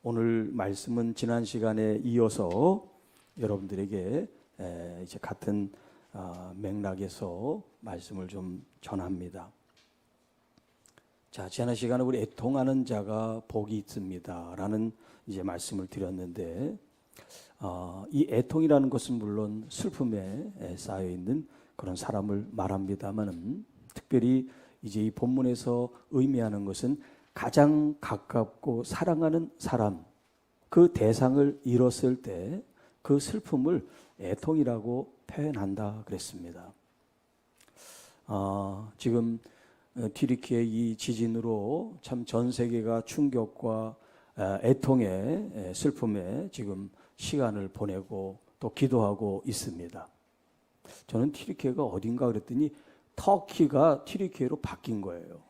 오늘 말씀은 지난 시간에 이어서 여러분들에게 이제 같은 맥락에서 말씀을 좀 전합니다. 자, 지난 시간에 우리 애통하는 자가 복이 있습니다라는 이제 말씀을 드렸는데, 이 애통이라는 것은 물론 슬픔에 쌓여 있는 그런 사람을 말합니다만은, 특별히 이제 이 본문에서 의미하는 것은 가장 가깝고 사랑하는 사람, 그 대상을 잃었을 때 그 슬픔을 애통이라고 표현한다 그랬습니다. 지금 튀르키의 이 지진으로 참 전 세계가 충격과 애통의 슬픔에 지금 시간을 보내고 또 기도하고 있습니다. 저는 튀르키가 어딘가 그랬더니 터키가 튀르키로 바뀐 거예요.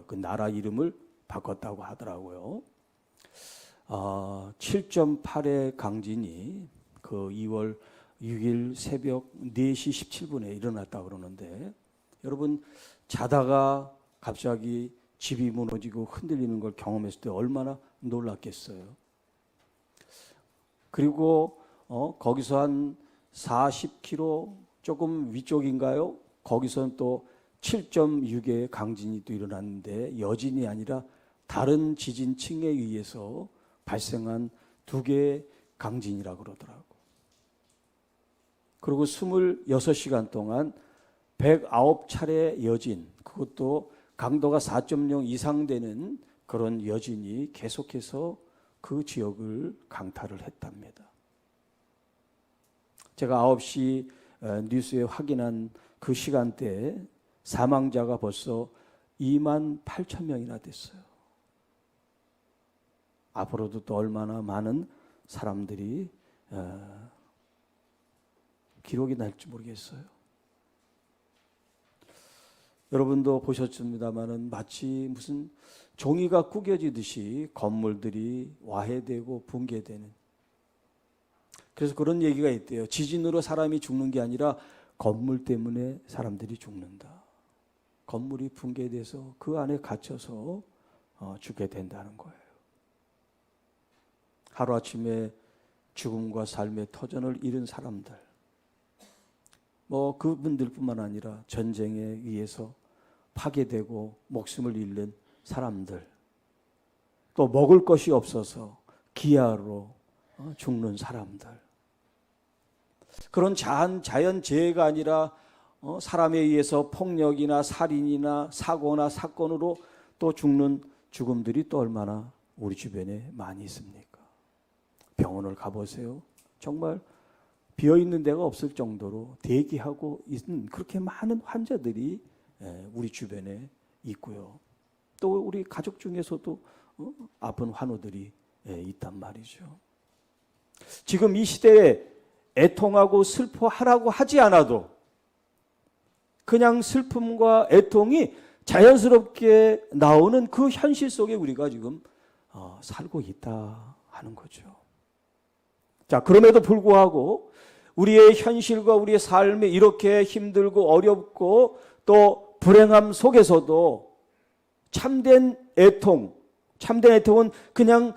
그 나라 이름을 바꿨다고 하더라고요. 7.8의 강진이 그 2월 6일 새벽 4시 17분에 일어났다 그러는데, 여러분 자다가 갑자기 집이 무너지고 흔들리는 걸 경험했을 때 얼마나 놀랐겠어요. 그리고 거기서 한 40km 조금 위쪽인가요? 거기서는 또 7.6의 강진이 또 일어났는데, 여진이 아니라 다른 지진층에 의해서 발생한 2개의 강진이라고 그러더라고. 그리고 26시간 동안 109차례 여진, 그것도 강도가 4.0 이상 되는 그런 여진이 계속해서 그 지역을 강타를 했답니다. 제가 9시 뉴스에 확인한 그 시간대에 사망자가 벌써 28,000명이나 됐어요. 앞으로도 또 얼마나 많은 사람들이 기록이 날지 모르겠어요. 여러분도 보셨습니다마는 마치 무슨 종이가 구겨지듯이 건물들이 와해되고 붕괴되는, 그래서 그런 얘기가 있대요. 지진으로 사람이 죽는 게 아니라 건물 때문에 사람들이 죽는다. 건물이 붕괴돼서 그 안에 갇혀서 죽게 된다는 거예요. 하루아침에 죽음과 삶의 터전을 잃은 사람들, 그분들뿐만 아니라 전쟁에 의해서 파괴되고 목숨을 잃는 사람들, 또 먹을 것이 없어서 기아로 죽는 사람들, 그런 자연재해가 아니라 사람에 의해서 폭력이나 살인이나 사고나 사건으로 또 죽는 죽음들이 또 얼마나 우리 주변에 많이 있습니까? 병원을 가보세요. 정말 비어있는 데가 없을 정도로 대기하고 있는 그렇게 많은 환자들이 우리 주변에 있고요. 또 우리 가족 중에서도 아픈 환우들이 있단 말이죠. 지금 이 시대에 애통하고 슬퍼하라고 하지 않아도 그냥 슬픔과 애통이 자연스럽게 나오는 그 현실 속에 우리가 지금 살고 있다 하는 거죠. 자, 그럼에도 불구하고 우리의 현실과 우리의 삶이 이렇게 힘들고 어렵고 또 불행함 속에서도 참된 애통은 그냥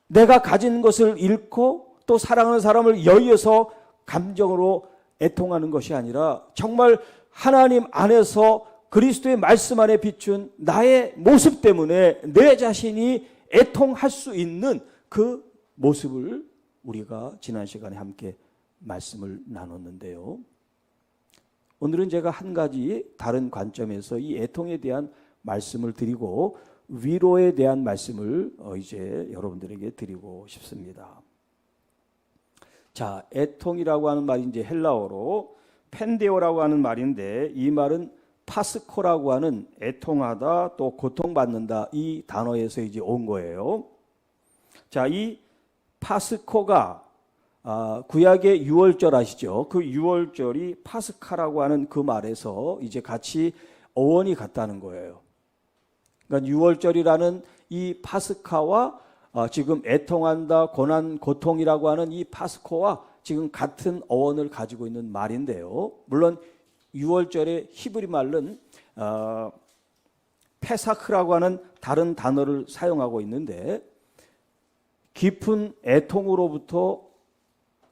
내가 가진 것을 잃고 또 사랑하는 사람을 여의어서 감정으로 애통하는 것이 아니라 정말 하나님 안에서 그리스도의 말씀 안에 비춘 나의 모습 때문에 내 자신이 애통할 수 있는 그 모습을 우리가 지난 시간에 함께 말씀을 나눴는데요. 오늘은 제가 한 가지 다른 관점에서 이 애통에 대한 말씀을 드리고 위로에 대한 말씀을 이제 여러분들에게 드리고 싶습니다. 자, 애통이라고 하는 말이 이제 헬라어로 펜데오라고 하는 말인데, 이 말은 파스코라고 하는 애통하다 또 고통받는다 이 단어에서 이제 온 거예요. 자, 이 파스코가 구약의 유월절 아시죠? 그 유월절이 파스카라고 하는 그 말에서 이제 같이 어원이 같다는 거예요. 그러니까 유월절이라는 이 파스카와 지금 애통한다, 고난, 고통이라고 하는 이 파스코와 지금 같은 어원을 가지고 있는 말인데요. 물론 유월절의 히브리 말은 페사크라고 하는 다른 단어를 사용하고 있는데, 깊은 애통으로부터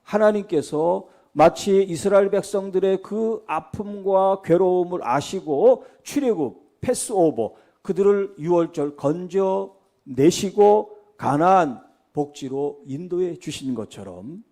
하나님께서 마치 이스라엘 백성들의 그 아픔과 괴로움을 아시고 출애굽, 패스오버, 그들을 유월절 건져내시고 가나안 복지로 인도해 주신 것처럼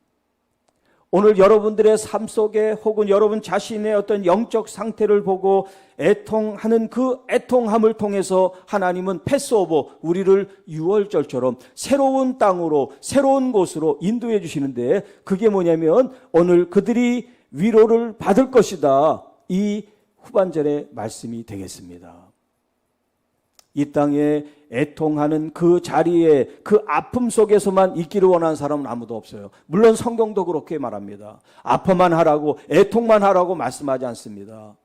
오늘 여러분들의 삶 속에 혹은 여러분 자신의 어떤 영적 상태를 보고 애통하는 그 애통함을 통해서 하나님은 패스오버, 우리를 유월절처럼 새로운 땅으로 새로운 곳으로 인도해 주시는데, 그게 뭐냐면 오늘 그들이 위로를 받을 것이다, 이 후반절의 말씀이 되겠습니다. 이 땅에 애통하는 그 자리에 그 아픔 속에서만 있기를 원하는 사람은 아무도 없어요. 물론 성경도 그렇게 말합니다. 아파만 하라고, 애통만 하라고 말씀하지 않습니다.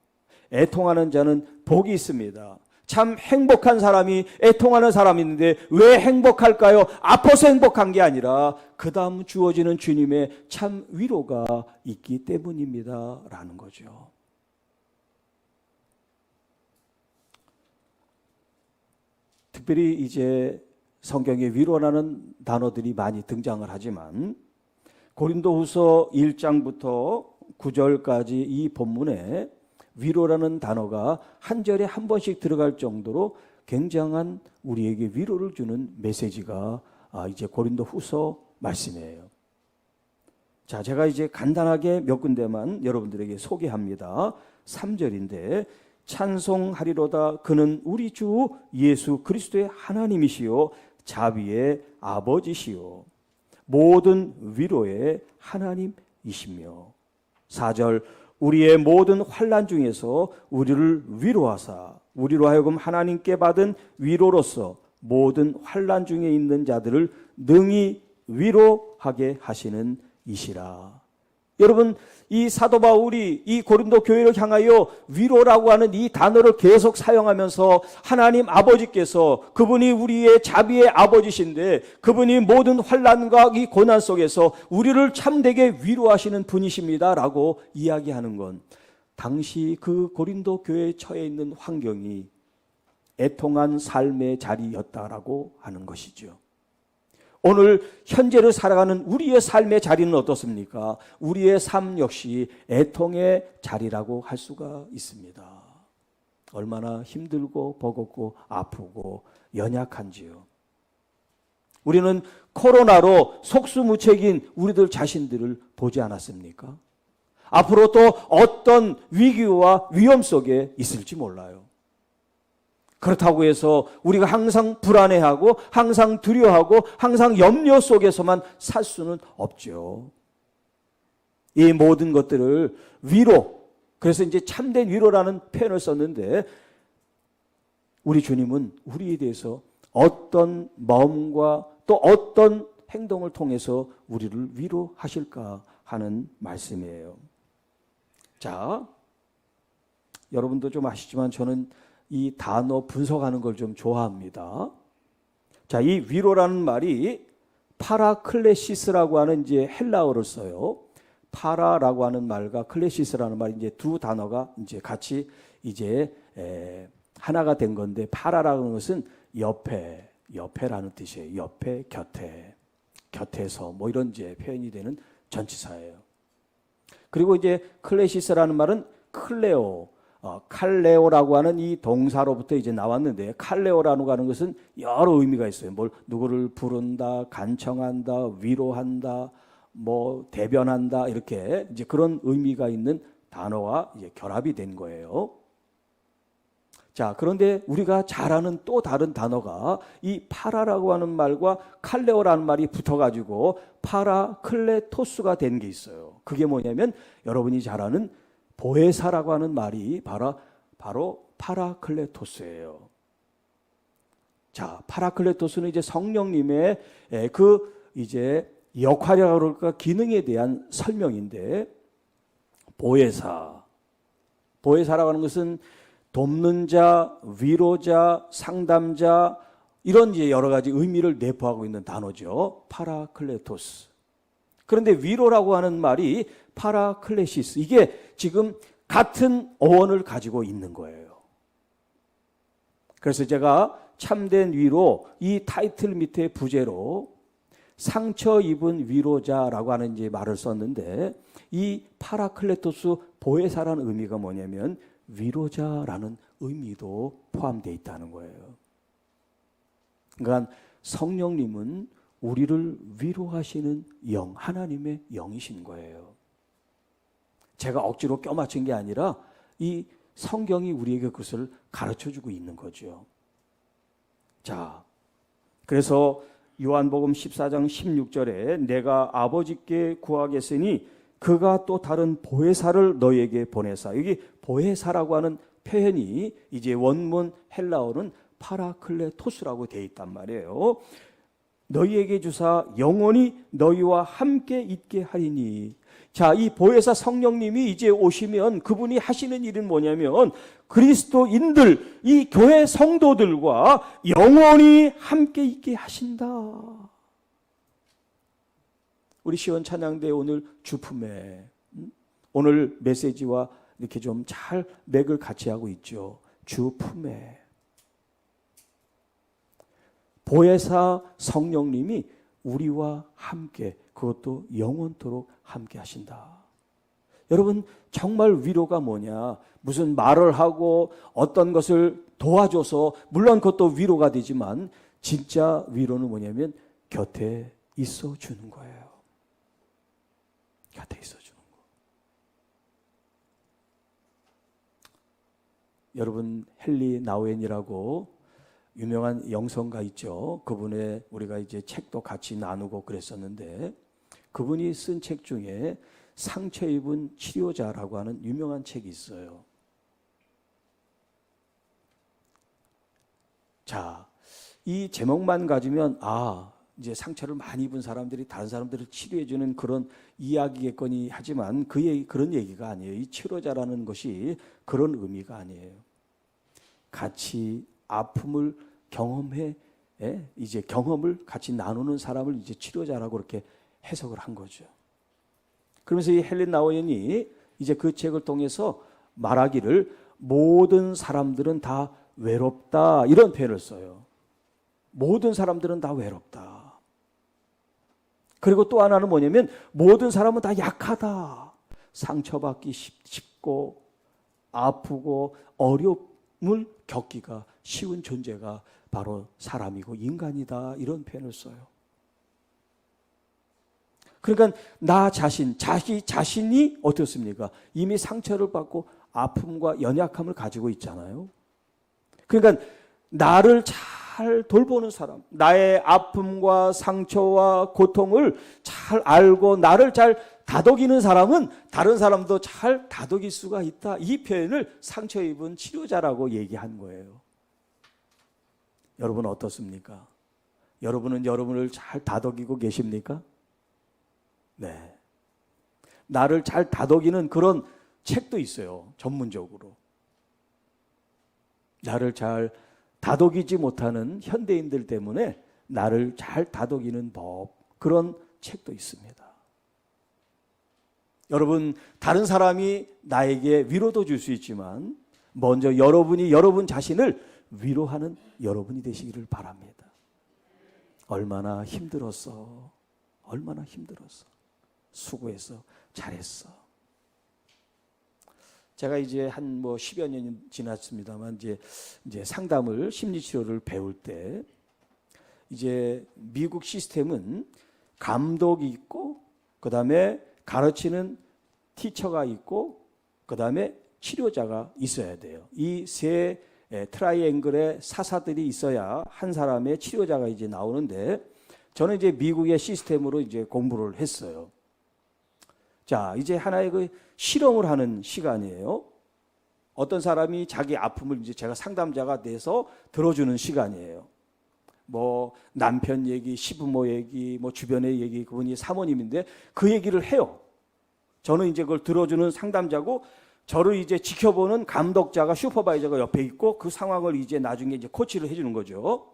애통하는 자는 복이 있습니다. 참 행복한 사람이 애통하는 사람이 있는데 왜 행복할까요? 아파서 행복한 게 아니라 그 다음 주어지는 주님의 참 위로가 있기 때문입니다 라는 거죠. 특별히 이제 성경에 위로라는 단어들이 많이 등장을 하지만 고린도후서 1장부터 9절까지 이 본문에 위로라는 단어가 한 절에 한 번씩 들어갈 정도로 굉장한 우리에게 위로를 주는 메시지가 이제 고린도후서 말씀이에요. 자, 제가 이제 간단하게 몇 군데만 여러분들에게 소개합니다. 3절인데 찬송하리로다 그는 우리 주 예수 그리스도의 하나님이시요 자비의 아버지시요 모든 위로의 하나님이시며, 4절 우리의 모든 환난 중에서 우리를 위로하사 우리로 하여금 하나님께 받은 위로로서 모든 환난 중에 있는 자들을 능히 위로하게 하시는 이시라. 여러분, 이 사도 바울이 이 고린도 교회를 향하여 위로라고 하는 이 단어를 계속 사용하면서 하나님 아버지께서 그분이 우리의 자비의 아버지신데 그분이 모든 환난과 이 고난 속에서 우리를 참되게 위로하시는 분이십니다라고 이야기하는 건 당시 그 고린도 교회에 처해 있는 환경이 애통한 삶의 자리였다라고 하는 것이죠. 오늘 현재를 살아가는 우리의 삶의 자리는 어떻습니까? 우리의 삶 역시 애통의 자리라고 할 수가 있습니다. 얼마나 힘들고 버겁고 아프고 연약한지요. 우리는 코로나로 속수무책인 우리들 자신들을 보지 않았습니까? 앞으로 또 어떤 위기와 위험 속에 있을지 몰라요. 그렇다고 해서 우리가 항상 불안해하고 항상 두려워하고 항상 염려 속에서만 살 수는 없죠. 이 모든 것들을 위로, 그래서 이제 참된 위로라는 표현을 썼는데 우리 주님은 우리에 대해서 어떤 마음과 또 어떤 행동을 통해서 우리를 위로하실까 하는 말씀이에요. 자, 여러분도 좀 아시지만 저는 이 단어 분석하는 걸 좀 좋아합니다. 자, 이 위로라는 말이 파라클레시스라고 하는 이제 헬라어를 써요. 파라라고 하는 말과 클레시스라는 말, 이제 두 단어가 이제 같이 이제 하나가 된 건데, 파라라는 것은 옆에라는 뜻이에요. 옆에, 곁에서 뭐 이런 이제 표현이 되는 전치사예요. 그리고 이제 클레시스라는 말은 칼레오라고 하는 이 동사로부터 이제 나왔는데, 칼레오라고 하는 것은 여러 의미가 있어요. 뭘 누구를 부른다, 간청한다, 위로한다, 뭐 대변한다, 이렇게 이제 그런 의미가 있는 단어가 이제 결합이 된 거예요. 자, 그런데 우리가 잘 아는 또 다른 단어가 이 파라라고 하는 말과 칼레오라는 말이 붙어가지고 파라클레토스가 된 게 있어요. 그게 뭐냐면 여러분이 잘 아는 보혜사라고 하는 말이 바로 파라클레토스예요. 자, 파라클레토스는 이제 성령님의 그 이제 역할이라고 그럴까, 기능에 대한 설명인데, 보혜사라고 하는 것은 돕는 자, 위로자, 상담자, 이런 이제 여러 가지 의미를 내포하고 있는 단어죠. 파라클레토스. 그런데 위로라고 하는 말이 파라클레시스, 이게 지금 같은 어원을 가지고 있는 거예요. 그래서 제가 참된 위로 이 타이틀 밑에 부제로 상처 입은 위로자라고 하는 이제 말을 썼는데, 이 파라클레토스 보혜사라는 의미가 뭐냐면 위로자라는 의미도 포함되어 있다는 거예요. 그러니까 성령님은 우리를 위로하시는 영, 하나님의 영이신 거예요. 제가 억지로 껴맞춘 게 아니라 이 성경이 우리에게 그것을 가르쳐주고 있는 거죠. 자, 그래서 요한복음 14장 16절에 내가 아버지께 구하겠으니 그가 또 다른 보혜사를 너에게 보내사. 여기 보혜사라고 하는 표현이 이제 원문 헬라어는 파라클레토스라고 되어 있단 말이에요. 너희에게 주사 영원히 너희와 함께 있게 하리니. 자, 이 보혜사 성령님이 이제 오시면 그분이 하시는 일은 뭐냐면 그리스도인들, 이 교회 성도들과 영원히 함께 있게 하신다. 우리 시원 찬양대 오늘 주품에 오늘 메시지와 이렇게 좀 잘 맥을 같이 하고 있죠. 주품에 보혜사 성령님이 우리와 함께, 그것도 영원토록 함께 하신다. 여러분, 정말 위로가 뭐냐? 무슨 말을 하고 어떤 것을 도와줘서, 물론 그것도 위로가 되지만 진짜 위로는 뭐냐면 곁에 있어 주는 거예요. 곁에 있어 주는 거. 여러분, 헨리 나우엔이라고 유명한 영성가 있죠. 그분의 우리가 이제 책도 같이 나누고 그랬었는데, 그분이 쓴 책 중에 상처 입은 치료자라고 하는 유명한 책이 있어요. 자, 이 제목만 가지면 이제 상처를 많이 입은 사람들이 다른 사람들을 치료해주는 그런 이야기겠거니 하지만 그런 얘기가 아니에요. 이 치료자라는 것이 그런 의미가 아니에요. 같이 아픔을 경험해, 이제 경험을 같이 나누는 사람을 이제 치료자라고 그렇게 해석을 한 거죠. 그러면서 이 헨리 나우엔이 이제 그 책을 통해서 말하기를 모든 사람들은 다 외롭다, 이런 표현을 써요. 모든 사람들은 다 외롭다. 그리고 또 하나는 뭐냐면 모든 사람은 다 약하다. 상처받기 쉽고 아프고 어려움을 겪기가 쉬운 존재가 바로 사람이고 인간이다, 이런 표현을 써요. 그러니까 나 자신, 자기 자신이 어떻습니까? 이미 상처를 받고 아픔과 연약함을 가지고 있잖아요. 그러니까 나를 잘 돌보는 사람, 나의 아픔과 상처와 고통을 잘 알고 나를 잘 다독이는 사람은 다른 사람도 잘 다독일 수가 있다. 이 표현을 상처 입은 치료자라고 얘기한 거예요. 여러분 어떻습니까? 여러분은 여러분을 잘 다독이고 계십니까? 네. 나를 잘 다독이는 그런 책도 있어요. 전문적으로. 나를 잘 다독이지 못하는 현대인들 때문에 나를 잘 다독이는 법, 그런 책도 있습니다. 여러분, 다른 사람이 나에게 위로도 줄 수 있지만 먼저 여러분이 여러분 자신을 위로하는 여러분이 되시기를 바랍니다. 얼마나 힘들었어. 얼마나 힘들었어. 수고했어. 잘했어. 제가 이제 한 10여 년이 지났습니다만 이제 상담을, 심리치료를 배울 때 이제 미국 시스템은 감독이 있고 그다음에 가르치는 티처가 있고 그다음에 치료자가 있어야 돼요. 이 세 트라이앵글의 사사들이 있어야 한 사람의 치료자가 이제 나오는데, 저는 이제 미국의 시스템으로 이제 공부를 했어요. 자, 이제 하나의 그 실험을 하는 시간이에요. 어떤 사람이 자기 아픔을 이제 제가 상담자가 돼서 들어주는 시간이에요. 남편 얘기, 시부모 얘기, 주변의 얘기, 그분이 사모님인데 그 얘기를 해요. 저는 이제 그걸 들어주는 상담자고, 저를 이제 지켜보는 감독자가, 슈퍼바이저가 옆에 있고, 그 상황을 이제 나중에 이제 코치를 해주는 거죠.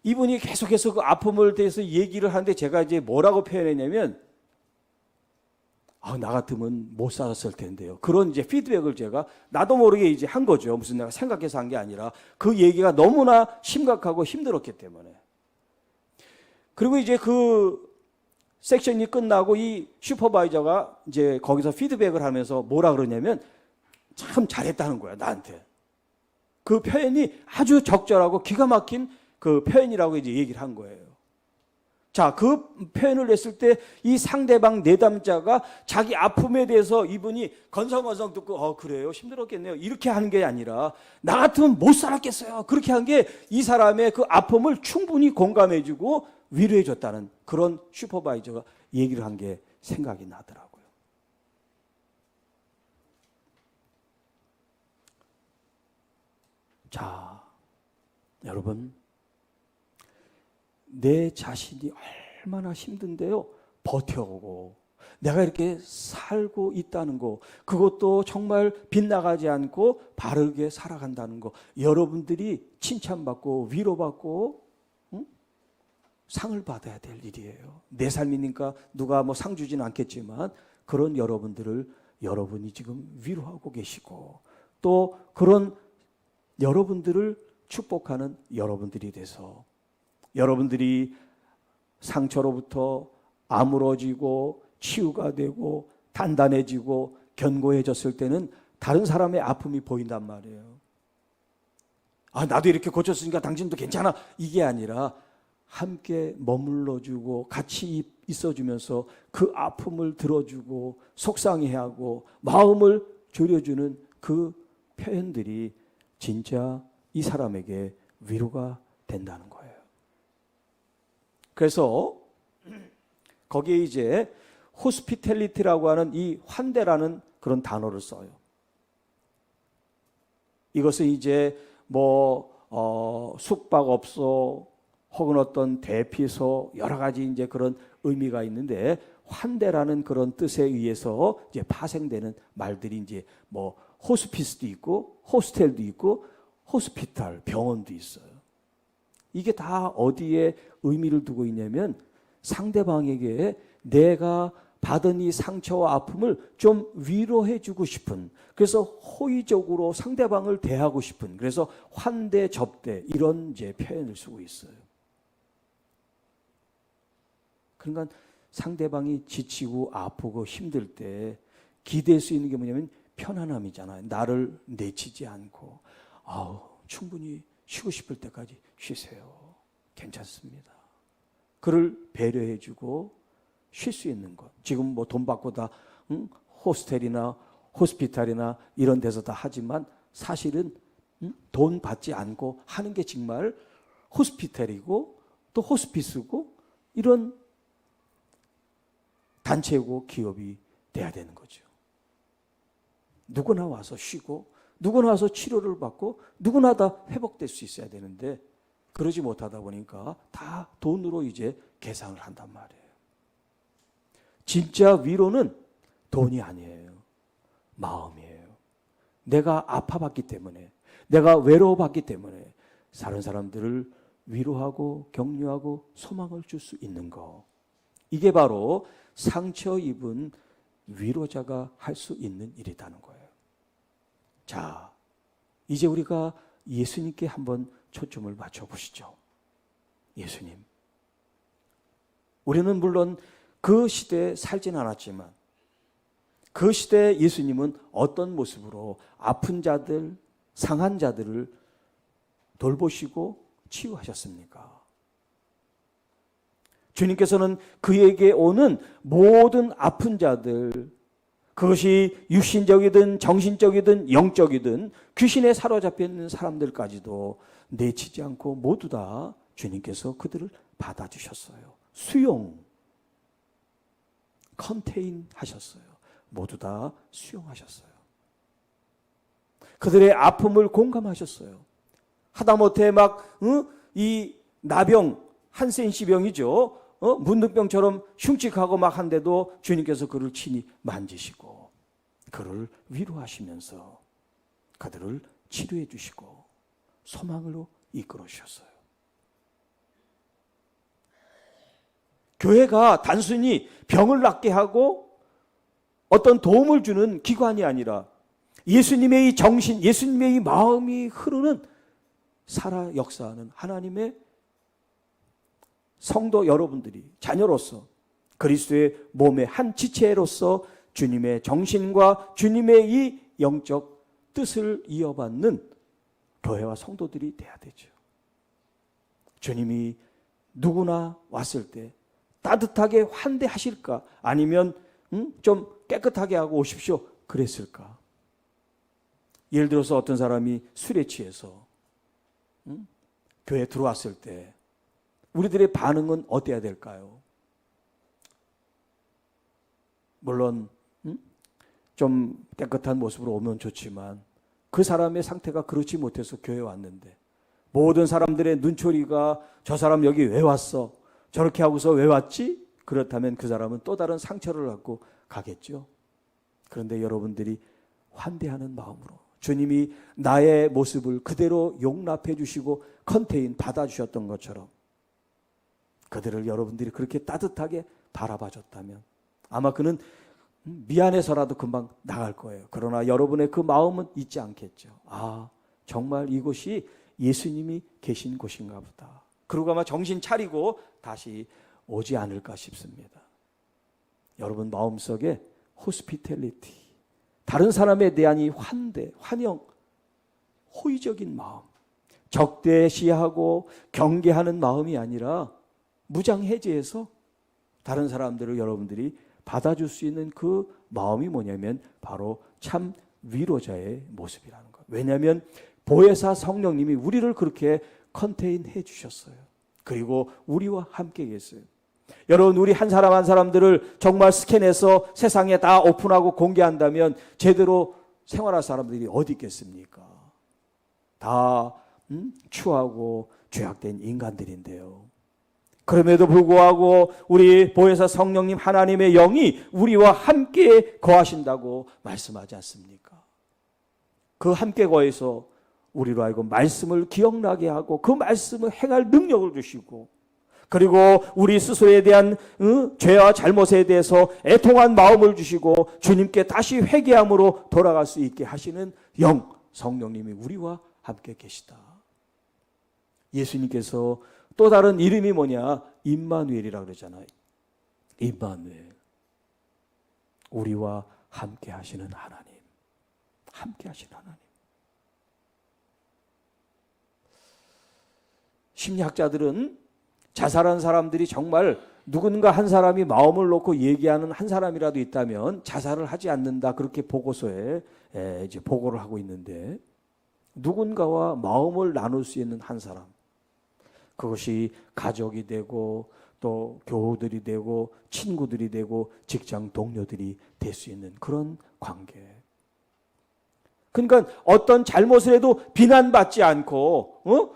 이분이 계속해서 그 아픔을 대해서 얘기를 하는데 제가 이제 뭐라고 표현했냐면, 나 같으면 못 살았을 텐데요. 그런 이제 피드백을 제가 나도 모르게 이제 한 거죠. 무슨 내가 생각해서 한 게 아니라 그 얘기가 너무나 심각하고 힘들었기 때문에. 그리고 이제 그 섹션이 끝나고 이 슈퍼바이저가 이제 거기서 피드백을 하면서 뭐라 그러냐면 참 잘했다는 거야, 나한테. 그 표현이 아주 적절하고 기가 막힌 그 표현이라고 이제 얘기를 한 거예요. 자, 그 표현을 냈을 때 이 상대방 내담자가 자기 아픔에 대해서 이분이 건성건성 듣고 그래요? 힘들었겠네요. 이렇게 하는 게 아니라 나 같으면 못 살았겠어요. 그렇게 한 게 이 사람의 그 아픔을 충분히 공감해주고 위로해줬다는 그런 슈퍼바이저가 얘기를 한 게 생각이 나더라고요. 자, 여러분, 내 자신이 얼마나 힘든데요, 버텨오고 내가 이렇게 살고 있다는 거, 그것도 정말 빗나가지 않고 바르게 살아간다는 거, 여러분들이 칭찬받고 위로받고 상을 받아야 될 일이에요. 내 삶이니까 누가 뭐 상 주지는 않겠지만 그런 여러분들을 여러분이 지금 위로하고 계시고 또 그런 여러분들을 축복하는 여러분들이 돼서 여러분들이 상처로부터 아물어지고 치유가 되고 단단해지고 견고해졌을 때는 다른 사람의 아픔이 보인단 말이에요. 나도 이렇게 고쳤으니까 당신도 괜찮아, 이게 아니라 함께 머물러주고 같이 있어주면서 그 아픔을 들어주고 속상해하고 마음을 졸여주는 그 표현들이 진짜 이 사람에게 위로가 된다는 거예요. 그래서 거기에 이제 호스피텔리티라고 하는 이 환대라는 그런 단어를 써요. 이것은 이제 숙박업소 혹은 어떤 대피소 여러 가지 이제 그런 의미가 있는데 환대라는 그런 뜻에 의해서 이제 파생되는 말들이 이제 호스피스도 있고 호스텔도 있고 호스피탈 병원도 있어요. 이게 다 어디에 의미를 두고 있냐면 상대방에게 내가 받은 이 상처와 아픔을 좀 위로해 주고 싶은, 그래서 호의적으로 상대방을 대하고 싶은, 그래서 환대, 접대 이런 이제 표현을 쓰고 있어요. 그러니까 상대방이 지치고 아프고 힘들 때 기대할 수 있는 게 뭐냐면 편안함이잖아요. 나를 내치지 않고 충분히 쉬고 싶을 때까지 쉬세요. 괜찮습니다. 그를 배려해주고 쉴 수 있는 것. 지금 돈 받고 다 호스텔이나 호스피탈이나 이런 데서 다 하지만 사실은 돈 받지 않고 하는 게 정말 호스피탈이고 또 호스피스고 이런 단체고 기업이 돼야 되는 거죠. 누구나 와서 쉬고 누구나 와서 치료를 받고 누구나 다 회복될 수 있어야 되는데 그러지 못하다 보니까 다 돈으로 이제 계산을 한단 말이에요. 진짜 위로는 돈이 아니에요. 마음이에요. 내가 아파봤기 때문에, 내가 외로워봤기 때문에 다른 사람들을 위로하고 격려하고 소망을 줄 수 있는 거. 이게 바로 상처 입은 위로자가 할 수 있는 일이라는 거예요. 자, 이제 우리가 예수님께 한번 초점을 맞춰보시죠. 예수님. 우리는 물론 그 시대에 살진 않았지만 그 시대에 예수님은 어떤 모습으로 아픈 자들, 상한 자들을 돌보시고 치유하셨습니까? 주님께서는 그에게 오는 모든 아픈 자들, 그것이 육신적이든 정신적이든 영적이든 귀신에 사로잡혀 있는 사람들까지도 내치지 않고 모두 다 주님께서 그들을 받아주셨어요. 수용, 컨테인 하셨어요. 모두 다 수용하셨어요. 그들의 아픔을 공감하셨어요. 하다못해 이 나병, 한센시병이죠. 문둥병처럼 흉측하고 막 한데도 주님께서 그를 친히 만지시고 그를 위로하시면서 그들을 치료해 주시고 소망으로 이끌어 주셨어요. 교회가 단순히 병을 낫게 하고 어떤 도움을 주는 기관이 아니라 예수님의 이 정신, 예수님의 이 마음이 흐르는 살아 역사하는 하나님의 성도 여러분들이 자녀로서 그리스도의 몸의 한 지체로서 주님의 정신과 주님의 이 영적 뜻을 이어받는 교회와 성도들이 돼야 되죠. 주님이 누구나 왔을 때 따뜻하게 환대하실까? 아니면 좀 깨끗하게 하고 오십시오. 그랬을까? 예를 들어서 어떤 사람이 술에 취해서 교회에 들어왔을 때 우리들의 반응은 어때야 될까요? 물론 좀 깨끗한 모습으로 오면 좋지만 그 사람의 상태가 그렇지 못해서 교회에 왔는데 모든 사람들의 눈초리가 저 사람 여기 왜 왔어? 저렇게 하고서 왜 왔지? 그렇다면 그 사람은 또 다른 상처를 갖고 가겠죠. 그런데 여러분들이 환대하는 마음으로 주님이 나의 모습을 그대로 용납해 주시고 컨테인 받아주셨던 것처럼 그들을 여러분들이 그렇게 따뜻하게 바라봐 줬다면 아마 그는 미안해서라도 금방 나갈 거예요. 그러나 여러분의 그 마음은 잊지 않겠죠. 아, 정말 이곳이 예수님이 계신 곳인가 보다. 그러고 아마 정신 차리고 다시 오지 않을까 싶습니다. 여러분 마음속에 호스피텔리티, 다른 사람에 대한 이 환대, 환영, 호의적인 마음, 적대시하고 경계하는 마음이 아니라 무장해제해서 다른 사람들을 여러분들이 받아줄 수 있는 그 마음이 뭐냐면 바로 참 위로자의 모습이라는 것. 왜냐하면 보혜사 성령님이 우리를 그렇게 컨테인해 주셨어요. 그리고 우리와 함께 계세요. 여러분 우리 한 사람 한 사람들을 정말 스캔해서 세상에 다 오픈하고 공개한다면 제대로 생활할 사람들이 어디 있겠습니까? 다 추하고 죄악된 인간들인데요. 그럼에도 불구하고 우리 보혜사 성령님 하나님의 영이 우리와 함께 거하신다고 말씀하지 않습니까? 그 함께 거해서 우리로 하여금 말씀을 기억나게 하고 그 말씀을 행할 능력을 주시고 그리고 우리 스스로에 대한 죄와 잘못에 대해서 애통한 마음을 주시고 주님께 다시 회개함으로 돌아갈 수 있게 하시는 영 성령님이 우리와 함께 계시다. 예수님께서 또 다른 이름이 뭐냐? 임마누엘이라고 그러잖아요. 임마누엘. 우리와 함께 하시는 하나님. 함께 하시는 하나님. 심리학자들은 자살한 사람들이 정말 누군가 한 사람이 마음을 놓고 얘기하는 한 사람이라도 있다면 자살을 하지 않는다. 그렇게 보고서에 이제 보고를 하고 있는데 누군가와 마음을 나눌 수 있는 한 사람. 그것이 가족이 되고 또 교우들이 되고 친구들이 되고 직장 동료들이 될 수 있는 그런 관계. 그러니까 어떤 잘못을 해도 비난받지 않고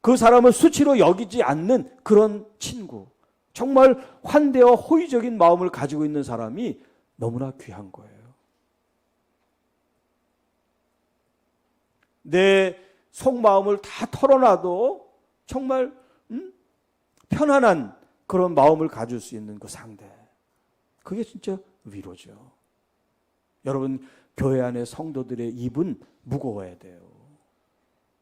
그 사람을 수치로 여기지 않는 그런 친구. 정말 환대와 호의적인 마음을 가지고 있는 사람이 너무나 귀한 거예요. 내 속마음을 다 털어놔도 정말 편안한 그런 마음을 가질 수 있는 그 상대. 그게 진짜 위로죠. 여러분 교회 안에 성도들의 입은 무거워야 돼요.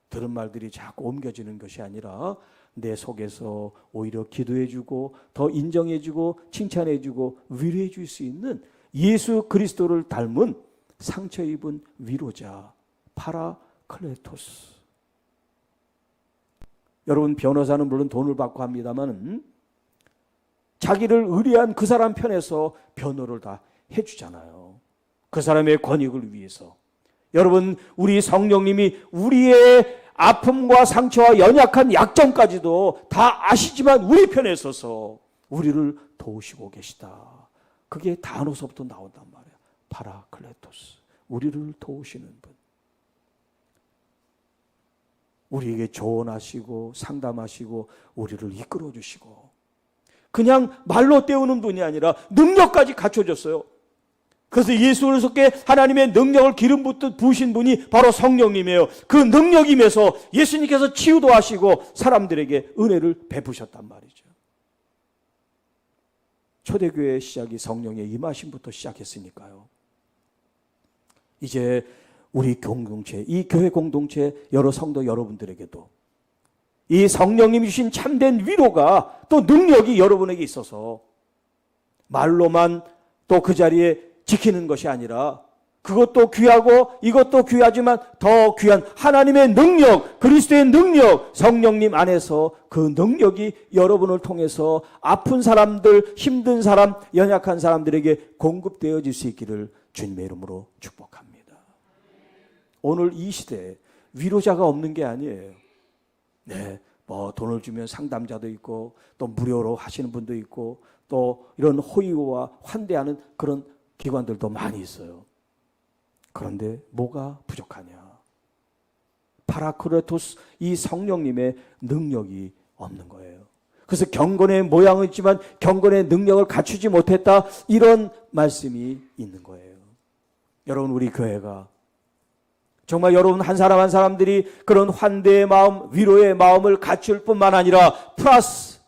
들은 말들이 자꾸 옮겨지는 것이 아니라 내 속에서 오히려 기도해주고 더 인정해주고 칭찬해주고 위로해줄 수 있는 예수 그리스도를 닮은 상처 입은 위로자 파라클레토스. 여러분 변호사는 물론 돈을 받고 합니다만 자기를 의뢰한 그 사람 편에서 변호를 다 해주잖아요. 그 사람의 권익을 위해서. 여러분 우리 성령님이 우리의 아픔과 상처와 연약한 약점까지도 다 아시지만 우리 편에 서서 우리를 도우시고 계시다. 그게 단어서부터 나온단 말이에요. 파라클레토스. 우리를 도우시는 분. 우리에게 조언하시고 상담하시고 우리를 이끌어 주시고 그냥 말로 때우는 분이 아니라 능력까지 갖춰줬어요. 그래서 예수 그리스도께 하나님의 능력을 기름 붓듯 부으신 분이 바로 성령님이에요. 그 능력임에서 예수님께서 치유도 하시고 사람들에게 은혜를 베푸셨단 말이죠. 초대교회의 시작이 성령의 임하심부터 시작했으니까요. 이제 우리 공동체, 이 교회 공동체 여러 성도 여러분들에게도 이 성령님이 주신 참된 위로가 또 능력이 여러분에게 있어서 말로만 또 그 자리에 지키는 것이 아니라 그것도 귀하고 이것도 귀하지만 더 귀한 하나님의 능력, 그리스도의 능력, 성령님 안에서 그 능력이 여러분을 통해서 아픈 사람들, 힘든 사람, 연약한 사람들에게 공급되어질 수 있기를 주님의 이름으로 축복합니다. 오늘 이 시대에 위로자가 없는 게 아니에요. 네, 뭐 돈을 주면 상담자도 있고 또 무료로 하시는 분도 있고 또 이런 호의와 환대하는 그런 기관들도 많이 있어요. 그런데 뭐가 부족하냐? 파라크레토스, 이 성령님의 능력이 없는 거예요. 그래서 경건의 모양은 있지만 경건의 능력을 갖추지 못했다, 이런 말씀이 있는 거예요. 여러분, 우리 교회가 정말 여러분 한 사람 한 사람들이 그런 환대의 마음, 위로의 마음을 갖출 뿐만 아니라 플러스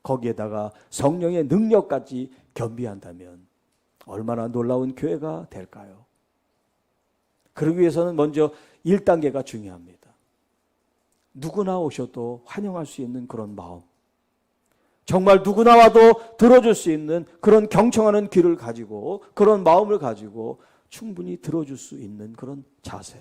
거기에다가 성령의 능력까지 겸비한다면 얼마나 놀라운 교회가 될까요? 그러기 위해서는 먼저 1단계가 중요합니다. 누구나 오셔도 환영할 수 있는 그런 마음, 정말 누구나 와도 들어줄 수 있는 그런 경청하는 귀를 가지고, 그런 마음을 가지고 충분히 들어줄 수 있는 그런 자세,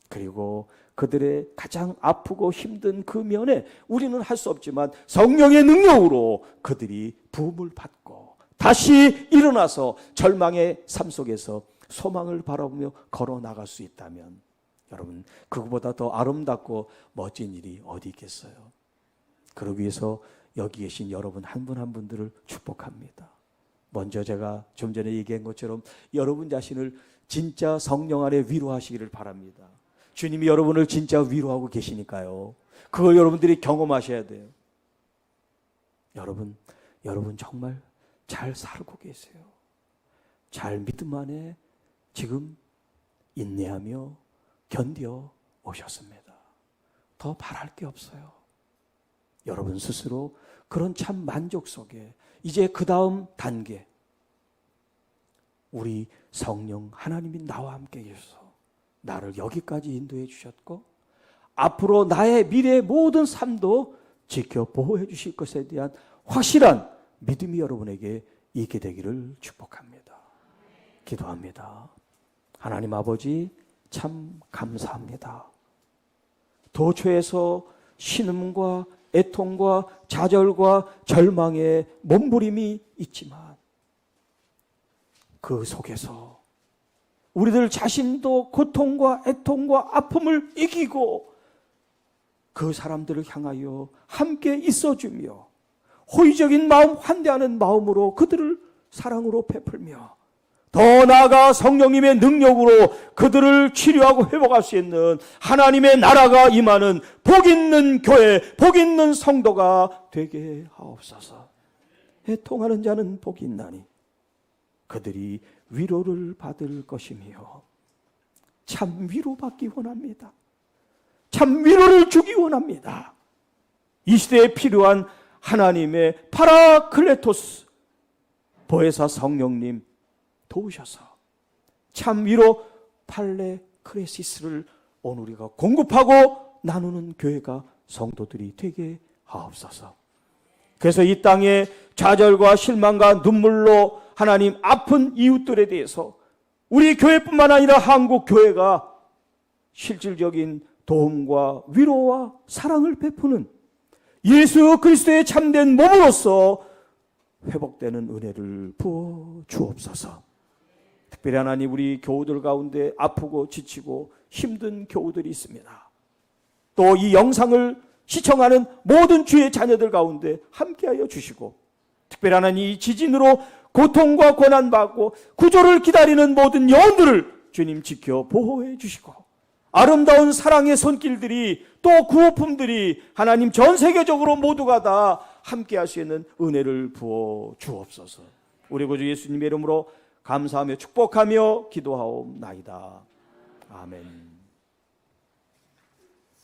그리고 그들의 가장 아프고 힘든 그 면에 우리는 할 수 없지만 성령의 능력으로 그들이 부음을 받고 다시 일어나서 절망의 삶 속에서 소망을 바라보며 걸어 나갈 수 있다면, 여러분, 그거보다 더 아름답고 멋진 일이 어디 있겠어요? 그러기 위해서 여기 계신 여러분 한 분 한 분들을 축복합니다. 먼저 제가 좀 전에 얘기한 것처럼 여러분 자신을 진짜 성령 안에 위로하시기를 바랍니다. 주님이 여러분을 진짜 위로하고 계시니까요. 그걸 여러분들이 경험하셔야 돼요. 여러분 정말 잘 살고 계세요. 잘 믿음 안에 지금 인내하며 견뎌 오셨습니다. 더 바랄 게 없어요. 여러분 스스로 그런 참 만족 속에 이제 그 다음 단계, 우리 성령 하나님이 나와 함께 계셔서 나를 여기까지 인도해 주셨고 앞으로 나의 미래의 모든 삶도 지켜 보호해 주실 것에 대한 확실한 믿음이 여러분에게 있게 되기를 축복합니다. 기도합니다. 하나님 아버지, 참 감사합니다. 도처에서 신음과 애통과 좌절과 절망의 몸부림이 있지만 그 속에서 우리들 자신도 고통과 애통과 아픔을 이기고 그 사람들을 향하여 함께 있어주며 호의적인 마음, 환대하는 마음으로 그들을 사랑으로 베풀며 더 나아가 성령님의 능력으로 그들을 치료하고 회복할 수 있는 하나님의 나라가 임하는 복 있는 교회, 복 있는 성도가 되게 하옵소서. 애통하는 자는 복이 있나니 그들이 위로를 받을 것이며, 참 위로받기 원합니다. 참 위로를 주기 원합니다. 이 시대에 필요한 하나님의 파라클레토스 보혜사 성령님 도우셔서 참 위로 팔레크레시스를 오늘 우리가 공급하고 나누는 교회가 성도들이 되게 하옵소서. 그래서 이 땅에 좌절과 실망과 눈물로 하나님 아픈 이웃들에 대해서 우리 교회뿐만 아니라 한국 교회가 실질적인 도움과 위로와 사랑을 베푸는 예수 그리스도의 참된 몸으로서 회복되는 은혜를 부어 주옵소서. 특별히 하나님, 우리 교우들 가운데 아프고 지치고 힘든 교우들이 있습니다. 또 이 영상을 시청하는 모든 주의 자녀들 가운데 함께하여 주시고, 특별히 하나님, 이 지진으로 고통과 고난받고 구조를 기다리는 모든 영혼들을 주님 지켜 보호해 주시고, 아름다운 사랑의 손길들이 또 구호품들이 하나님 전 세계적으로 모두가 다 함께할 수 있는 은혜를 부어 주옵소서. 우리 구주 예수님의 이름으로 감사하며 축복하며 기도하옵나이다. 아멘.